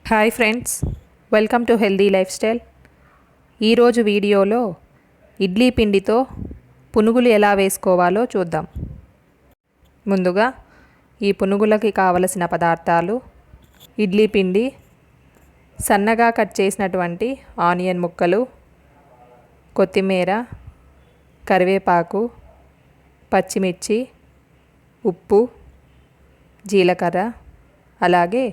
Hi friends, welcome to healthy life style. ఈరోజు వీడియోలో ఇడ్లీ పిండితో పునుగులు ఎలా వేసుకోవాలో చూద్దాం. ముందుగా ఈ పునుగులకి కావలసిన పదార్థాలు: ఇడ్లీ పిండి, సన్నగా కట్ చేసినటువంటి ఆనియన్ ముక్కలు, కొత్తిమీర, కరివేపాకు, పచ్చిమిర్చి, ఉప్పు, జీలకర్ర, అలాగే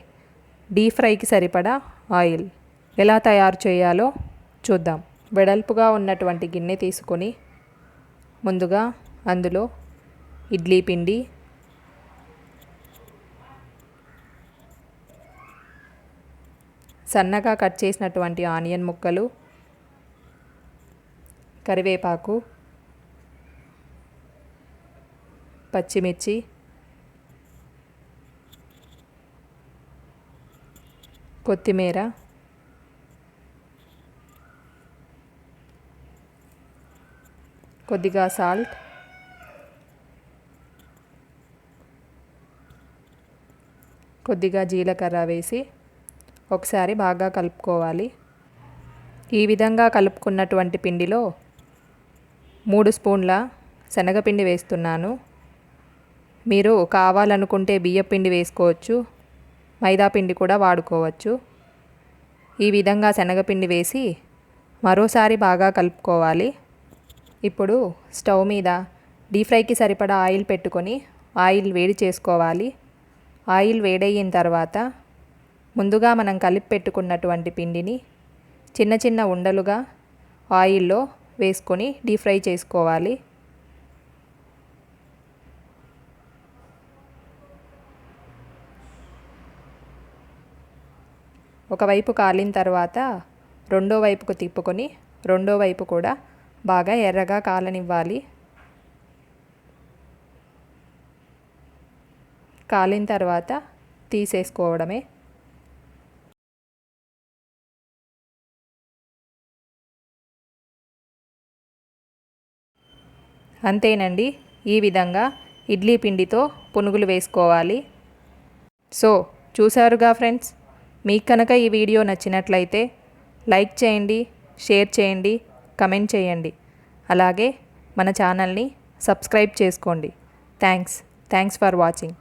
డీప్ ఫ్రైకి సరిపడా ఆయిల్. ఎలా తయారు చేయాలో చూద్దాం. వెడల్పుగా ఉన్నటువంటి గిన్నె తీసుకొని ముందుగా అందులో ఇడ్లీ పిండి, సన్నగా కట్ చేసినటువంటి ఆనియన్ ముక్కలు, కరివేపాకు, పచ్చిమిర్చి, కొత్తిమీర, కొద్దిగా సాల్ట్, కొద్దిగా జీలకర్ర వేసి ఒకసారి బాగా కలుపుకోవాలి. ఈ విధంగా కలుపుకున్నటువంటి పిండిలో 3 స్పూన్ల శనగపిండి వేస్తున్నాను. మీరు కావాలనుకుంటే బియ్యపిండి వేసుకోవచ్చు, మైదా పిండి కూడా వాడుకోవచ్చు. ఈ విధంగా శనగపిండి వేసి మరోసారి బాగా కలుపుకోవాలి. ఇప్పుడు స్టవ్ మీద డీప్ ఫ్రైకి సరిపడా ఆయిల్ పెట్టుకొని ఆయిల్ వేడి చేసుకోవాలి. ఆయిల్ వేడయిన తర్వాత ముందుగా మనం కలిపి పెట్టుకున్నటువంటి పిండిని చిన్న చిన్న ఉండలుగా ఆయిల్లో వేసుకొని డీప్ ఫ్రై చేసుకోవాలి. ఒకవైపు కాలిన తర్వాత రెండో వైపుకు తిప్పుకొని రెండో వైపు కూడా బాగా ఎర్రగా కాలనివ్వాలి. కాలిన తర్వాత తీసేసుకోవడమే. అంతేనండి, ఈ విధంగా ఇడ్లీ పిండితో పునుగులు వేసుకోవాలి. సో చూసారుగా ఫ్రెండ్స్, మీకు కనుక ఈ వీడియో నచ్చినట్లయితే లైక్ చేయండి, షేర్ చేయండి, కమెంట్ చేయండి. అలాగే మన ఛానల్ని సబ్స్క్రైబ్ చేసుకోండి. Thanks for watching.